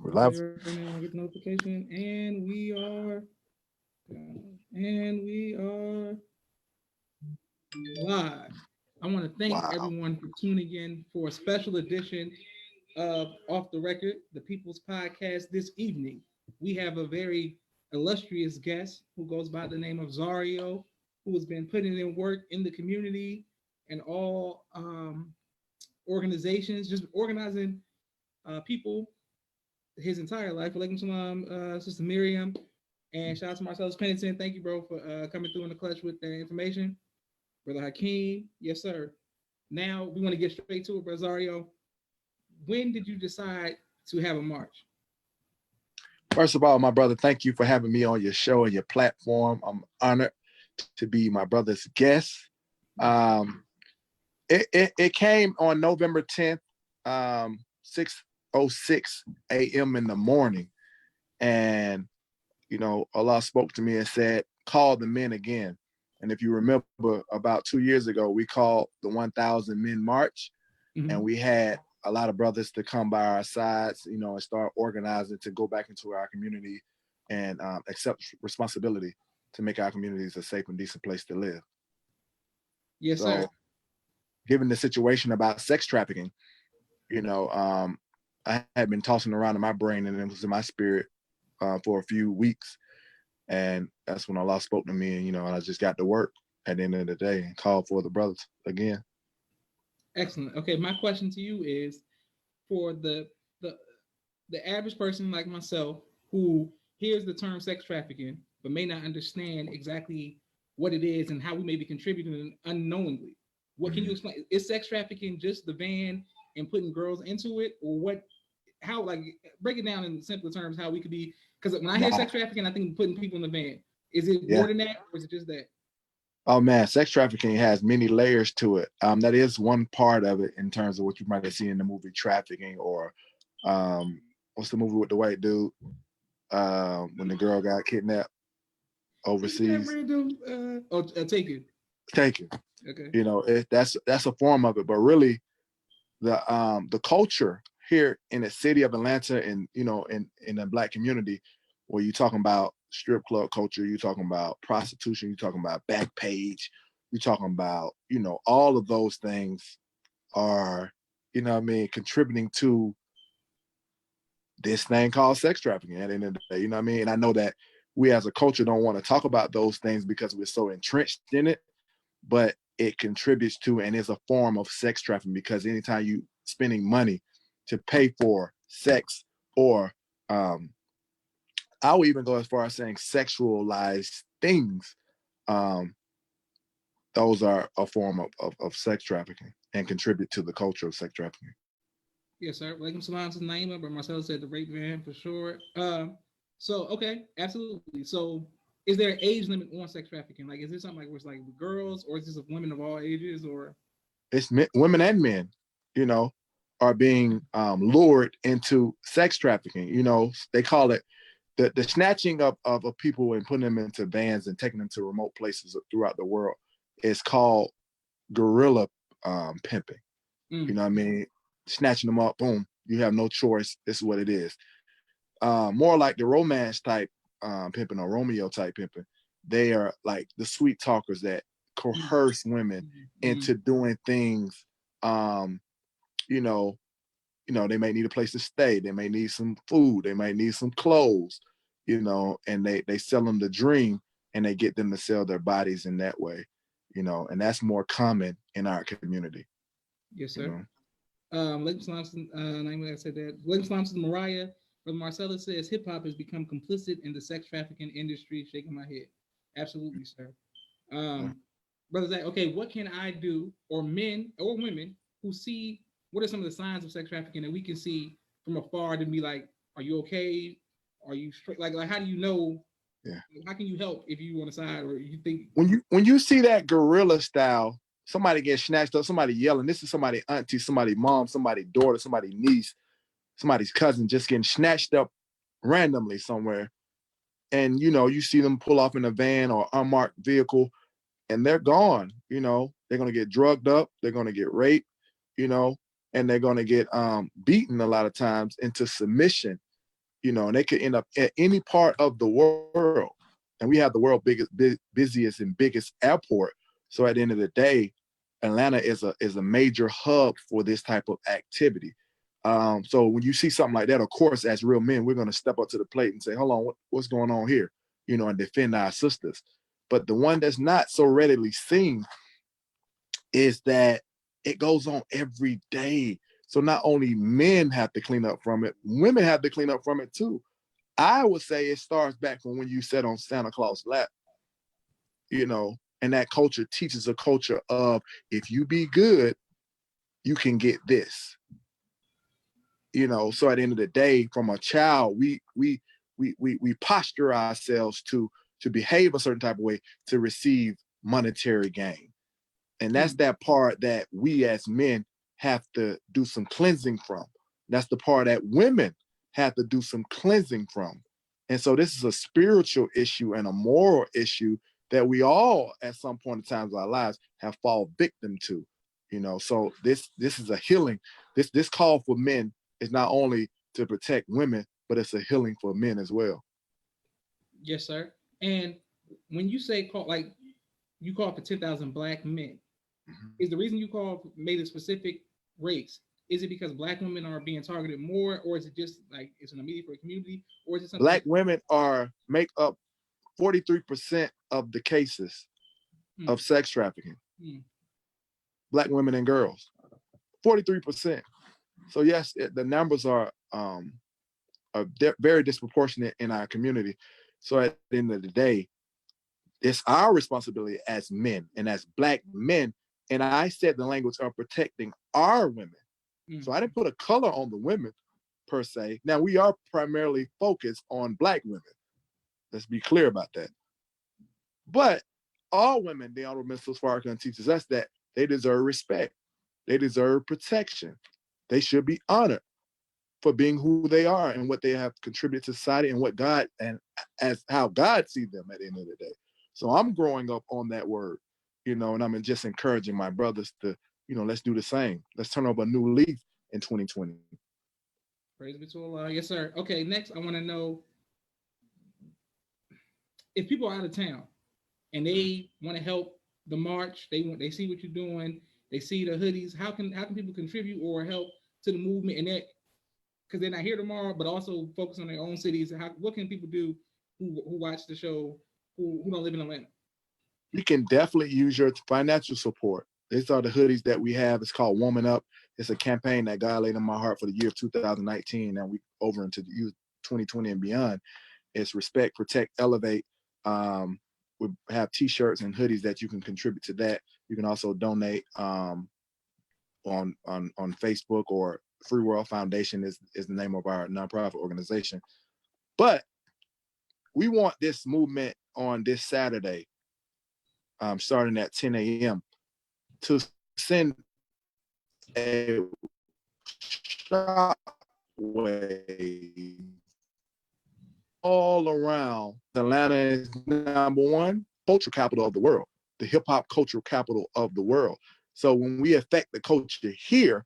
We're live. Right now, I get the notification, and we are live. I want to thank Wow. everyone for tuning in for a special edition of Off the Record, the People's Podcast. This evening, we have a very illustrious guest who goes by the name of Zario, who has been putting in work in the community and all organizations, just organizing people his entire life. Alaikum salam, Sister Miriam. And shout out to Marcellus Pennington. Thank you, bro, for coming through in the clutch with the information. Brother Hakeem, yes, sir. Now we want to get straight to it, Brother Zario. When did you decide to have a march? First of all, my brother, thank you for having me on your show and your platform. I'm honored to be my brother's guest. It came on November 10th, 6:06 a.m. in the morning. And, Allah spoke to me and said, call the men again. And if you remember, about 2 years ago, we called the 1,000 Men March, and we had a lot of brothers to come by our sides, and start organizing to go back into our community and accept responsibility to make our communities a safe and decent place to live. Yes, sir. Given the situation about sex trafficking, I had been tossing around in my brain and it was in my spirit for a few weeks. And that's when Allah spoke to me, and, I just got to work at the end of the day and called for the brothers again. Excellent. Okay, my question to you is for the average person like myself who hears the term sex trafficking but may not understand exactly what it is and how we may be contributing unknowingly. What can you explain? Is sex trafficking just the van and putting girls into it, or what? How, like, break it down in simpler terms? How we could be, because when I hear sex trafficking, I think putting people in the van. Is it more than that, or is it just that? Oh man, sex trafficking has many layers to it. That is one part of it in terms of what you might see in the movie Trafficking, or what's the movie with the white dude when the girl got kidnapped overseas? Taken. Taken. Okay. That's a form of it, but really, the culture here in the city of Atlanta, and in the Black community, where you're talking about strip club culture, you're talking about prostitution, you're talking about Backpage, you're talking about, all of those things are, contributing to this thing called sex trafficking at the end of the day, And I know that we as a culture don't want to talk about those things because we're so entrenched in it, but it contributes to and is a form of sex trafficking, because anytime you spending money to pay for sex, or I would even go as far as saying sexualized things, those are a form of sex trafficking and contribute to the culture of sex trafficking. Yes, sir. Welcome salam to Naima, but Marcelo said the rape van for sure. So okay, absolutely. So is there an age limit on sex trafficking? Like, is this something like where it's like girls, or is this of women of all ages, or? It's women and men, are being lured into sex trafficking. They call it the snatching of people and putting them into vans and taking them to remote places throughout the world is called guerrilla pimping. You know what I mean? Snatching them up, boom, you have no choice. This is what it is. More like the romance type pimping, or Romeo type pimping. They are like the sweet talkers that coerce women into doing things. They may need a place to stay. They may need some food. They might need some clothes, and they sell them the dream, and they get them to sell their bodies in that way, and that's more common in our community. Yes, sir. Lake Slomson, I said that. Lake Slomson, Mariah, but Marcella says hip hop has become complicit in the sex trafficking industry. Shaking my head. Absolutely, sir. Brother Zach, okay, what can I do, or men or women who see, what are some of the signs of sex trafficking that we can see from afar to be like, are you okay? Are you straight? Like how do you know? Yeah. How can you help if you on the side, or you think when you see that guerrilla style, somebody gets snatched up, somebody yelling, this is somebody auntie, somebody mom, somebody daughter, somebody niece, somebody's cousin just getting snatched up randomly somewhere. And, you see them pull off in a van or unmarked vehicle, and they're gone. They're going to get drugged up. They're going to get raped, and they're going to get beaten a lot of times into submission. and they could end up at any part of the world. And we have the world's busiest and biggest airport. So at the end of the day, Atlanta is a major hub for this type of activity. So when you see something like that, of course, as real men, we're going to step up to the plate and say, hold on, what's going on here? And defend our sisters. But the one that's not so readily seen is that it goes on every day. So not only men have to clean up from it, women have to clean up from it too. I would say it starts back from when you sat on Santa Claus' lap, and that culture teaches a culture of, if you be good, you can get this. So at the end of the day, from a child, we posture ourselves to behave a certain type of way to receive monetary gain. And that's that part that we as men have to do some cleansing from. That's the part that women have to do some cleansing from. And so this is a spiritual issue and a moral issue that we all at some point in time of our lives have fallen victim to. So this is a healing. This call for men is not only to protect women, but it's a healing for men as well. Yes, sir. And when you say call, like you call for 10,000 black men, is the reason you made a specific race? Is it because black women are being targeted more, or is it just like it's an immediate for a community, or is it something? Black women make up 43% of the cases of sex trafficking. Black women and girls, 43%. So yes, the numbers are very disproportionate in our community. So at the end of the day, it's our responsibility as men and as black men. And I said the language of protecting our women. So I didn't put a color on the women per se. Now we are primarily focused on black women. Let's be clear about that. But all women, the Honorable Mr. Farrakhan teaches us that they deserve respect. They deserve protection. They should be honored for being who they are and what they have contributed to society and what God and as how God sees them at the end of the day. So I'm growing up on that word, and I'm just encouraging my brothers to, let's do the same. Let's turn over a new leaf in 2020. Praise be to Allah. Yes, sir. Okay, next I want to know if people are out of town and they want to help the march, they see what you're doing, they see the hoodies. How can people contribute or help to the movement? And that because they're not here tomorrow, but also focus on their own cities. What can people do who watch the show who don't live in Atlanta? You can definitely use your financial support. These are the hoodies that we have. It's called Woman Up. It's a campaign that God laid in my heart for the year of 2019, and we over into the year 2020 and beyond. It's respect, protect, elevate. We have T-shirts and hoodies that you can contribute to that. You can also donate on Facebook, or Free World Foundation is the name of our nonprofit organization. But we want this movement on this Saturday, starting at 10 a.m. to send a shockwave all around. Atlanta is #1 culture capital of the world, the hip hop cultural capital of the world. So when we affect the culture here,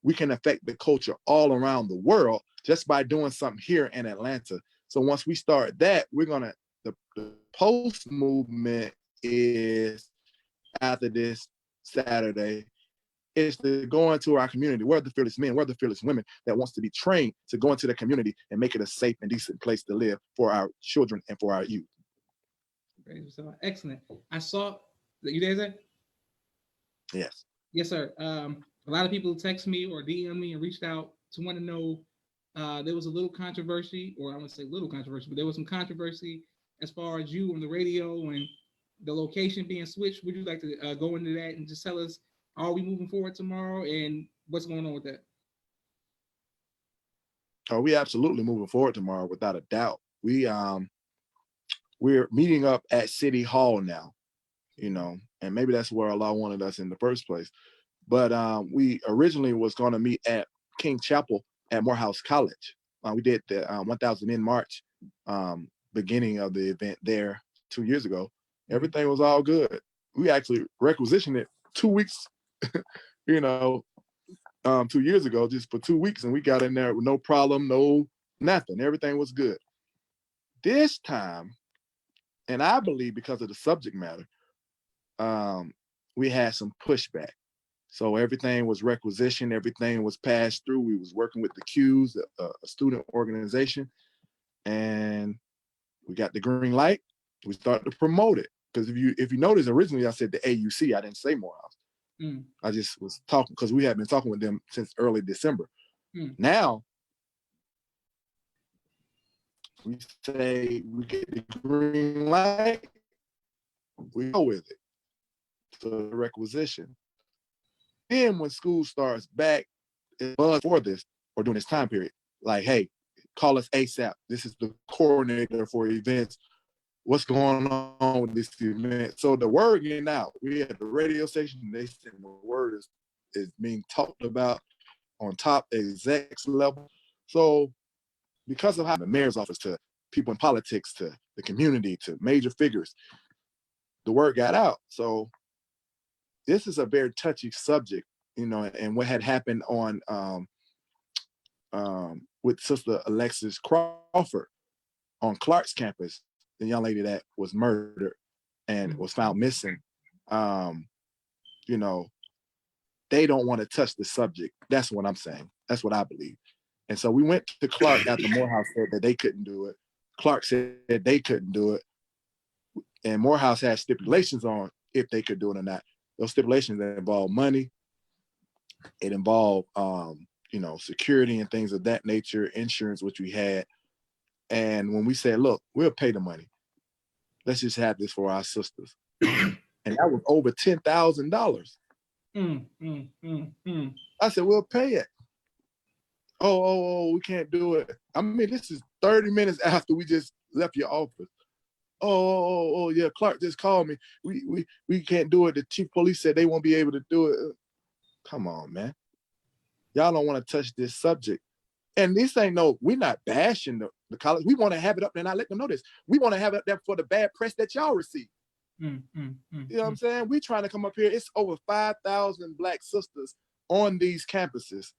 we can affect the culture all around the world just by doing something here in Atlanta. So once we start that, the post movement is after this Saturday is to go into our community. We're the fearless men, we're the fearless women that wants to be trained to go into the community and make it a safe and decent place to live for our children and for our youth. Excellent. I saw you there, sir? Yes. Yes, sir. A lot of people text me or DM me and reached out to want to know. There was a little controversy, or I wouldn't say little controversy, but there was some controversy as far as you on the radio and the location being switched. Would you like to go into that and just tell us, are we moving forward tomorrow and what's going on with that? Oh, we absolutely moving forward tomorrow without a doubt. We're meeting up at City Hall now, and maybe that's where Allah wanted us in the first place. But we originally was going to meet at King Chapel at Morehouse College. We did the 1,000 Men March beginning of the event there 2 years ago. Everything was all good. We actually requisitioned it 2 weeks, 2 years ago, just for 2 weeks, and we got in there with no problem, no Nothing. Everything was good. This time, and I believe because of the subject matter, we had some pushback. So everything was requisitioned, everything was passed through. We was working with the Qs, a student organization, and we got the green light. We started to promote it. Because if you notice, originally I said the AUC, I didn't say Morehouse. I just was talking because we had been talking with them since early December. Now we say we get the green light, we go with it. So the requisition. Then when school starts back, it was for this or during this time period, like, hey, call us ASAP. This is the coordinator for events. What's going on with this event? So the word getting out. We had the radio station. They said the word is being talked about on top execs level. So because of how the mayor's office to people in politics to the community to major figures, the word got out. So this is a very touchy subject, and what had happened on with Sister Alexis Crawford on Clark's campus, the young lady that was murdered and was found missing. You know, they don't want to touch the subject. That's what I'm saying. That's what I believe. And so we went to Clark after Morehouse said that they couldn't do it. Clark said they couldn't do it. And Morehouse had stipulations on if they could do it or not. Those stipulations involved money. It involved, security and things of that nature, insurance, which we had. And when we said, look, we'll pay the money. Let's just have this for our sisters. And that was over $10,000. I said, we'll pay it. Oh, we can't do it. I mean, this is 30 minutes after we just left your office. Oh, yeah, Clark just called me. We can't do it. The chief police said they won't be able to do it. Come on, man. Y'all don't want to touch this subject. And this ain't we're not bashing the college. We want to have it up there, and I let them know this. We want to have it up there for the bad press that y'all receive. You know what I'm saying? We trying to come up here. It's over 5,000 Black sisters on these campuses.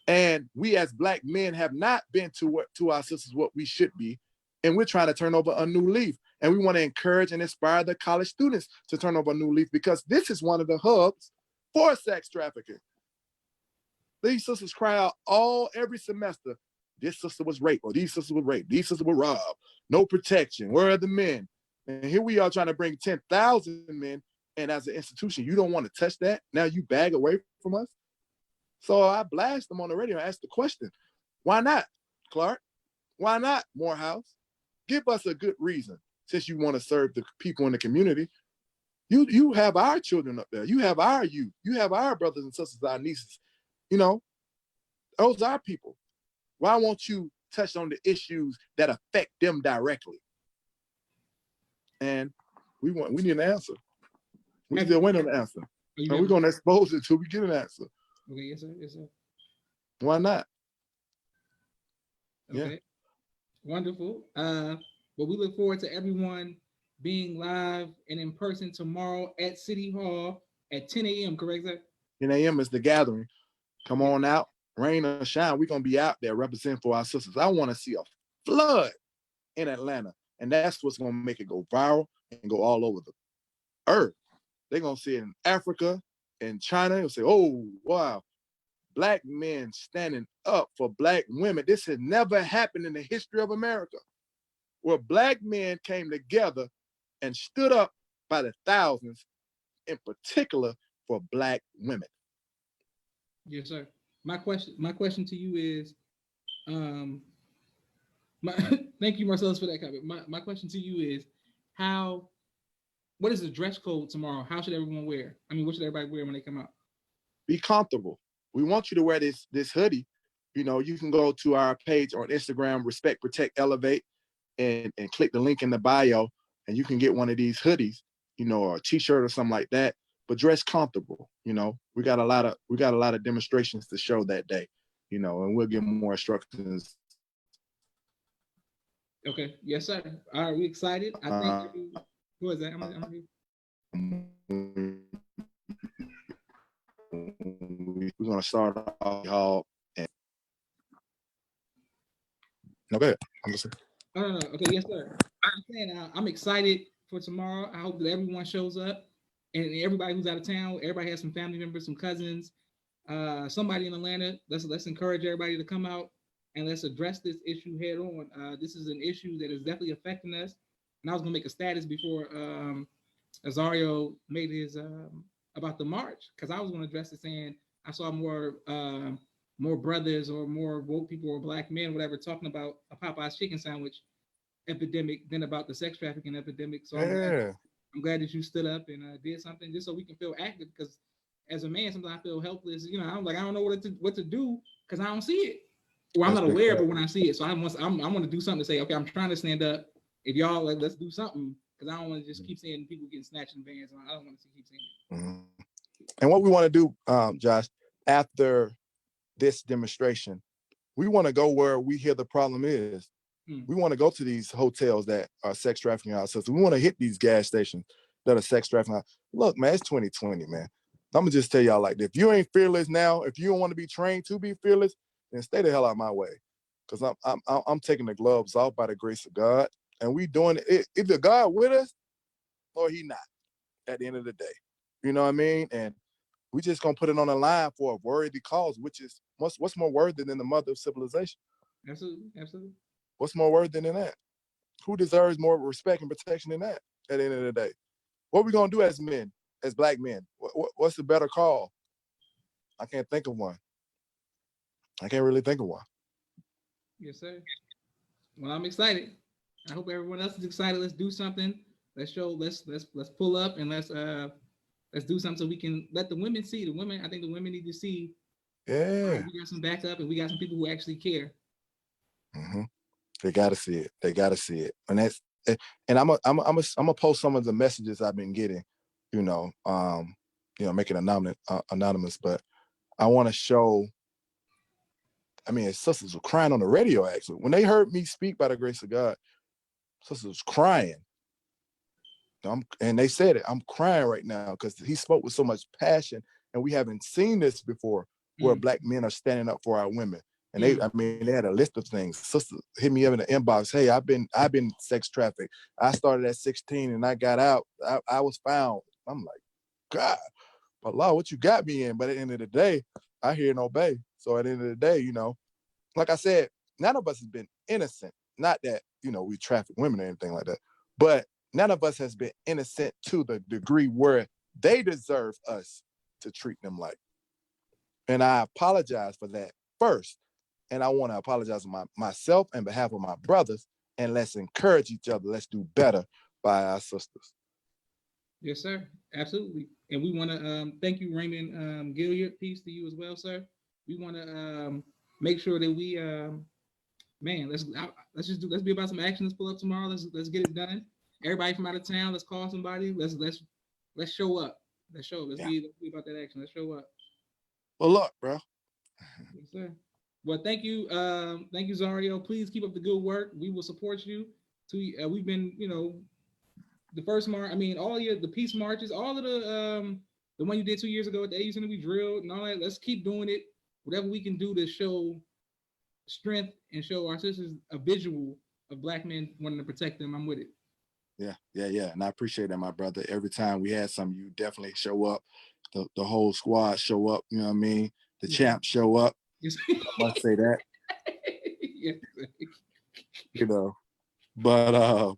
And we as Black men have not been to our sisters what we should be. And we're trying to turn over a new leaf. And we want to encourage and inspire the college students to turn over a new leaf because this is one of the hubs for sex trafficking. These sisters cry out every semester, this sister was raped, or these sisters were raped, these sisters were robbed, no protection, where are the men? And here we are trying to bring 10,000 men, and as an institution, you don't want to touch that? Now you bag away from us? So I blast them on the radio and ask the question, why not, Clark? Why not, Morehouse? Give us a good reason, since you want to serve the people in the community. You have our children up there. You have our youth. You have our brothers and sisters, our nieces. Those are people. Why won't you touch on the issues that affect them directly? And we need an answer. We still waiting on the answer. And we're going to expose it till we get an answer. Okay, yes, sir. Why not? Okay. Yeah. Wonderful. But we look forward to everyone being live and in person tomorrow at City Hall at 10 a.m., correct, sir? 10 a.m. is the gathering. Come on out, rain or shine. We're going to be out there representing for our sisters. I want to see a flood in Atlanta. And that's what's going to make it go viral and go all over the earth. They're going to see it in Africa, in China. They'll say, oh, wow, Black men standing up for Black women. This has never happened in the history of America, where Black men came together and stood up by the thousands, in particular for Black women. Yes, sir. My question to you is, thank you, Marcellus, for that comment. My question to you is, what is the dress code tomorrow? How should everyone wear? I mean, what should everybody wear when they come out? Be comfortable. We want you to wear this hoodie. You can go to our page on Instagram, Respect, Protect, Elevate, and click the link in the bio, and you can get one of these hoodies, or a t-shirt or something like that. But dress comfortable. We got a lot of demonstrations to show that day, and we'll give more instructions. Okay. Yes, sir. All right, we excited. I think who is that? We're gonna start off, y'all. ahead. I'm listening. No. Okay, yes, sir. I'm saying I'm excited for tomorrow. I hope that everyone shows up, and everybody who's out of town. Everybody has some family members, some cousins, somebody in Atlanta. Let's encourage everybody to come out and let's address this issue head on. This is an issue that is definitely affecting us. And I was gonna make a status before Zario made his about the march because I was gonna address it saying I saw more brothers or more woke people or black men, whatever, talking about a Popeye's chicken sandwich epidemic than about the sex trafficking epidemic. So Yeah. I'm glad that you stood up and did something just so we can feel active. Because as a man, sometimes I feel helpless. You know, I'm like I don't know what to do because I don't see it, or I'm That's not big aware of fact. it when I see it. So I want to do something to say, okay, I'm trying to stand up. If y'all like, let's do something because I don't want to just keep seeing people getting snatched in vans. I don't want to keep seeing it. Mhm. And what we want to do, Josh, after this demonstration, we want to go where we hear the problem is. We want to go to these hotels that are sex trafficking houses. We want to hit these gas stations that are sex trafficking. Look, man, it's 2020, man. I'm gonna just tell y'all like this. If you ain't fearless now, if you don't want to be trained to be fearless, then stay the hell out of my way. Because I'm taking the gloves off by the grace of God, and we doing it. Either God with us or He not. At the end of the day, you know what I mean? And we just gonna put it on the line for a worthy cause, which is what's more worthy than the mother of civilization? Absolutely. What's more worthy than that? Who deserves more respect and protection than that? At the end of the day, what we gonna do as men, as black men? What's the better call? I can't think of one. I can't really think of one. Yes, sir. Well, I'm excited. I hope everyone else is excited. Let's do something. Let's show. Let's pull up and let's do something so we can let the women see. The women, I think the women need to see. All right, Yeah. we got some backup and we got some people who actually care. Mm-hmm. They gotta see it. They gotta see it. And I'm gonna post some of the messages I've been getting. You know, making anonymous, but I want to show. I mean, sisters were crying on the radio. Actually, when they heard me speak by the grace of God, sisters was crying. And they said it. I'm crying right now because he spoke with so much passion, and we haven't seen this before, where black men are standing up for our women. And they had a list of things. Sisters hit me up in the inbox. Hey, I've been sex trafficked. I started at 16 and I got out. I was found. I'm like, God, but Lord, what you got me in? But at the end of the day, I hear and obey. So at the end of the day, like I said, none of us has been innocent. Not that, we traffic women or anything like that. But none of us has been innocent to the degree where they deserve us to treat them like. And I apologize for that first. And I want to apologize to myself and behalf of my brothers. And let's encourage each other. Let's do better by our sisters. Yes, sir. Absolutely. And we want to thank you, Raymond Gilliard. Peace to you as well, sir. We want to make sure that we man, let's be about some action. Let's pull up tomorrow. Let's get it done. Everybody from out of town, let's call somebody. Let's show up. Let's show up. Let's be about that action. Let's show up. Well, look, bro. Yes, sir. Well, thank you, Zario. Please keep up the good work. We will support you. We've been, the first march. I mean, all the peace marches, all of the one you did 2 years ago at the AU Center, we drilled and all that. Let's keep doing it. Whatever we can do to show strength and show our sisters a visual of black men wanting to protect them. I'm with it. Yeah. And I appreciate that, my brother. Every time we had something, you definitely show up. The whole squad show up. You know what I mean? The champs show up. Yes. I must say that. Yes. But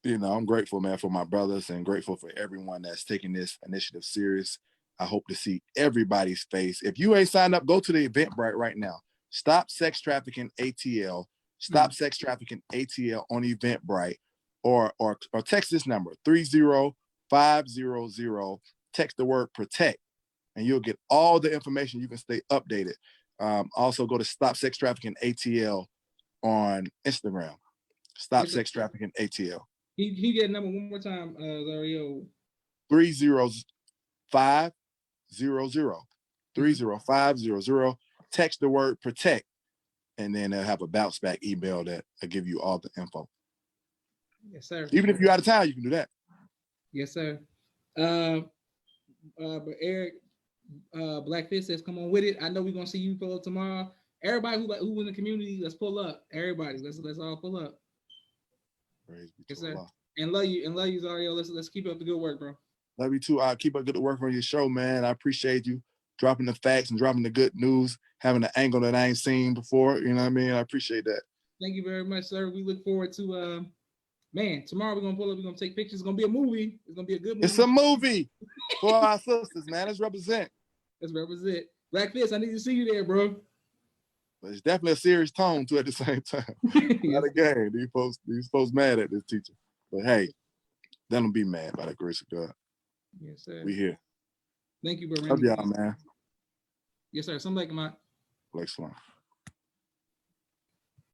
I'm grateful, man, for my brothers and grateful for everyone that's taking this initiative serious. I hope to see everybody's face. If you ain't signed up, go to the Eventbrite right now. Stop Sex Trafficking ATL. Stop Sex Trafficking ATL on Eventbrite, or text this number 30500. Text the word protect, and you'll get all the information. You can stay updated. Also, go to Stop Sex Trafficking ATL on Instagram. Stop Sex Trafficking ATL. He get number one more time, Zario. 30500. 30500. Text the word protect, and then they'll have a bounce back email that will give you all the info. Yes, sir. Even if you're out of town, you can do that. Yes, sir. But Eric, Black Fist says, come on with it. I know we're going to see you fellow tomorrow. Everybody who in the community, let's pull up. Everybody, let's all pull up. Praise be Yes, to sir. Allah. And love you, Zario. Let's keep up the good work, bro. Love you too. I keep up good work on your show, man. I appreciate you dropping the facts and dropping the good news, having an angle that I ain't seen before. You know what I mean? I appreciate that. Thank you very much, sir. We look forward to man, tomorrow we're gonna pull up, we're gonna take pictures. It's gonna be a movie. It's gonna be a good movie. It's a movie for our sisters, man. Let's represent. Let's represent. Black Fist, I need to see you there, bro. But it's definitely a serious tone to it at the same time. Not a game. These folks mad at this teacher. But hey, they don't be mad by the grace of God. Yes, sir. We here. Thank you, bro. Love y'all, man. Yes, sir. Something like my Like Swan.